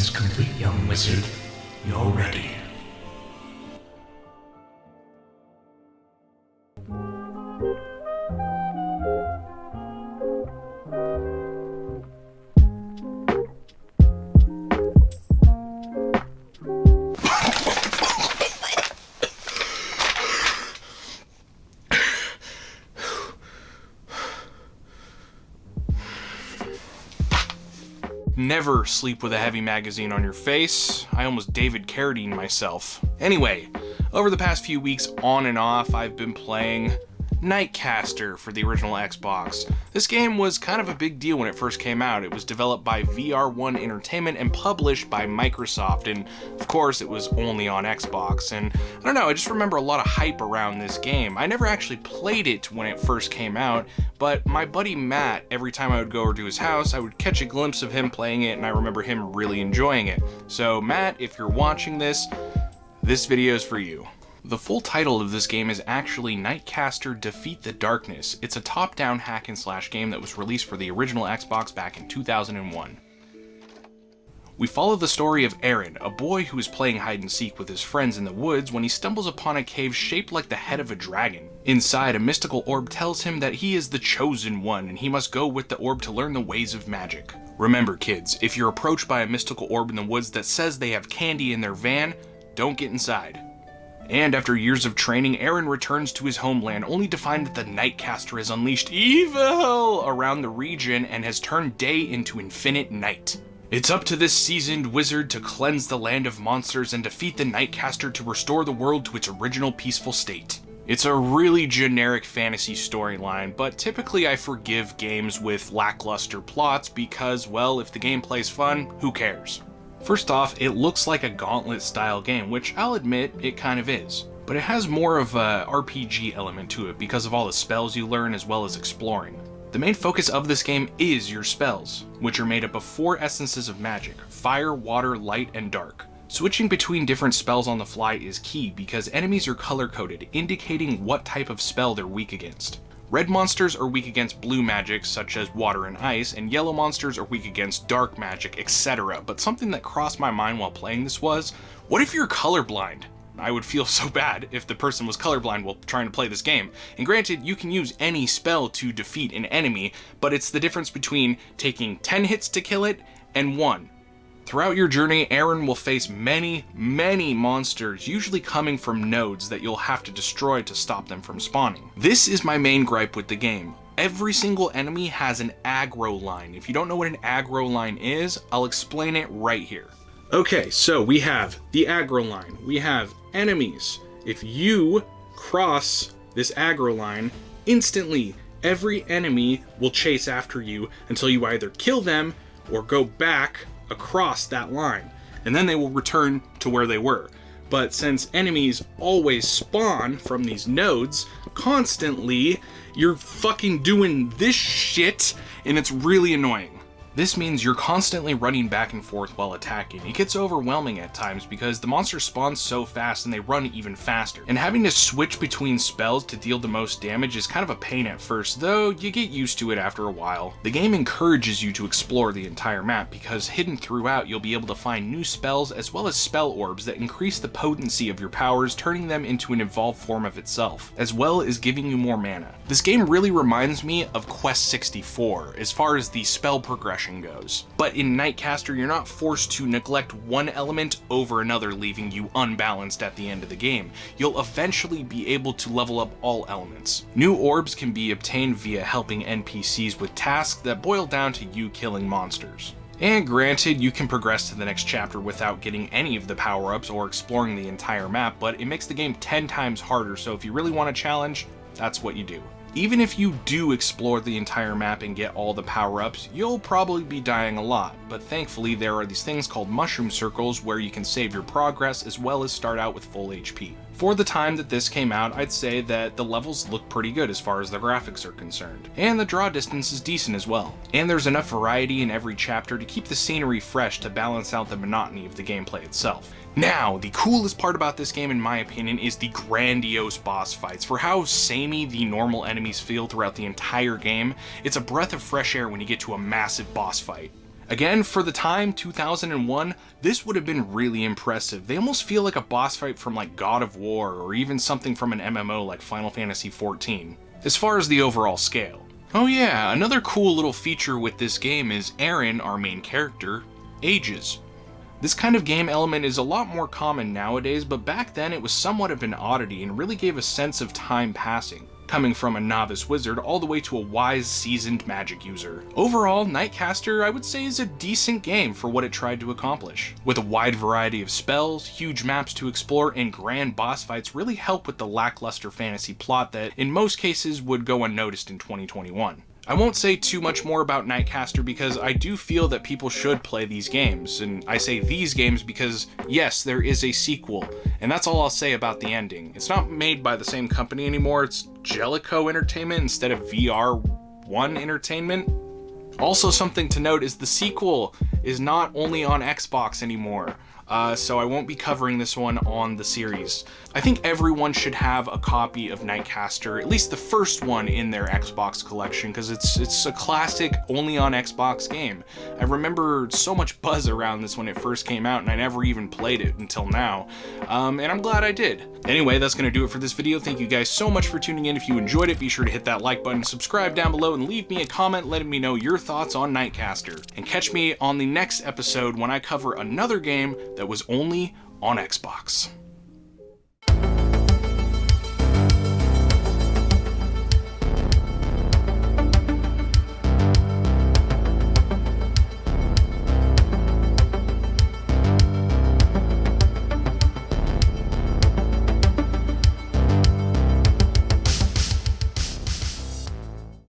is complete, young wizard. You're ready. Never sleep with a heavy magazine on your face. I almost David Carradine myself. Anyway, over the past few weeks on and off, I've been playing NightCaster for the original Xbox. This game was kind of a big deal when it first came out. It was developed by VR1 Entertainment and published by Microsoft, and of course it was only on Xbox. And I don't know, I just remember a lot of hype around this game. I never actually played it when it first came out, but my buddy Matt, every time I would go over to his house, I would catch a glimpse of him playing it, and I remember him really enjoying it. So Matt, if you're watching this video is for you. The full title of this game is actually NightCaster Defeat the Darkness. It's a top-down hack-and-slash game that was released for the original Xbox back in 2001. We follow the story of Aaron, a boy who is playing hide-and-seek with his friends in the woods when he stumbles upon a cave shaped like the head of a dragon. Inside, a mystical orb tells him that he is the chosen one and he must go with the orb to learn the ways of magic. Remember kids, if you're approached by a mystical orb in the woods that says they have candy in their van, don't get inside. And after years of training, Aaron returns to his homeland only to find that the NightCaster has unleashed evil around the region and has turned day into infinite night. It's up to this seasoned wizard to cleanse the land of monsters and defeat the NightCaster to restore the world to its original peaceful state. It's a really generic fantasy storyline, but typically I forgive games with lackluster plots because, well, if the gameplay's fun, who cares? First off, it looks like a Gauntlet-style game, which I'll admit it kind of is. But it has more of a RPG element to it because of all the spells you learn as well as exploring. The main focus of this game is your spells, which are made up of 4 essences of magic: fire, water, light, and dark. Switching between different spells on the fly is key because enemies are color-coded, indicating what type of spell they're weak against. Red monsters are weak against blue magic, such as water and ice, and yellow monsters are weak against dark magic, etc. But something that crossed my mind while playing this was, what if you're colorblind? I would feel so bad if the person was colorblind while trying to play this game. And granted, you can use any spell to defeat an enemy, but it's the difference between taking 10 hits to kill it and 1. Throughout your journey, Aaron will face many monsters, usually coming from nodes that you'll have to destroy to stop them from spawning. This is my main gripe with the game. Every single enemy has an aggro line. If you don't know what an aggro line is, I'll explain it right here. Okay, so we have the aggro line. We have enemies. If you cross this aggro line, instantly every enemy will chase after you until you either kill them or go back across that line, and then they will return to where they were. But since enemies always spawn from these nodes constantly, you're fucking doing this shit, and it's really annoying. This means you're constantly running back and forth while attacking. It gets overwhelming at times because the monsters spawn so fast and they run even faster. And having to switch between spells to deal the most damage is kind of a pain at first, though you get used to it after a while. The game encourages you to explore the entire map because hidden throughout you'll be able to find new spells as well as spell orbs that increase the potency of your powers, turning them into an evolved form of itself, as well as giving you more mana. This game really reminds me of Quest 64 as far as the spell progression goes. But in NightCaster, you're not forced to neglect one element over another, leaving you unbalanced at the end of the game. You'll eventually be able to level up all elements. New orbs can be obtained via helping NPCs with tasks that boil down to you killing monsters. And granted, you can progress to the next chapter without getting any of the power-ups or exploring the entire map, but it makes the game 10 times harder, so if you really want a challenge, that's what you do. Even if you do explore the entire map and get all the power-ups, you'll probably be dying a lot, but thankfully there are these things called mushroom circles where you can save your progress as well as start out with full HP. For the time that this came out, I'd say that the levels look pretty good as far as the graphics are concerned, and the draw distance is decent as well. And there's enough variety in every chapter to keep the scenery fresh to balance out the monotony of the gameplay itself. Now, the coolest part about this game in my opinion is the Grandiose boss fights. For how samey the normal enemies feel throughout the entire game, it's a breath of fresh air when you get to a massive boss fight. Again, for the time, 2001, this would have been really impressive. They almost feel like a boss fight from like God of War, or even something from an MMO like Final Fantasy XIV, as far as the overall scale. Oh yeah, another cool little feature with this game is Aaron, our main character, ages. This kind of game element is a lot more common nowadays, but back then it was somewhat of an oddity and really gave a sense of time passing, coming from a novice wizard all the way to a wise, seasoned magic user. Overall, NightCaster I would say is a decent game for what it tried to accomplish. With a wide variety of spells, huge maps to explore, and grand boss fights really help with the lackluster fantasy plot that in most cases would go unnoticed in 2021. I won't say too much more about NightCaster because I do feel that people should play these games, and I say these games because yes, there is a sequel, and that's all I'll say about the ending. It's not made by the same company anymore, it's Jellicoe Entertainment instead of VR1 Entertainment. Also, something to note is the sequel is not only on Xbox anymore. So I won't be covering this one on the series. I think everyone should have a copy of NightCaster, at least the first one, in their Xbox collection, because it's a classic only on Xbox game. I remember so much buzz around this when it first came out, and I never even played it until now, and I'm glad I did. Anyway, that's going to do it for this video. Thank you guys so much for tuning in. If you enjoyed it, be sure to hit that like button, subscribe down below, and leave me a comment letting me know your thoughts on NightCaster. And catch me on the next episode when I cover another game that was only on Xbox.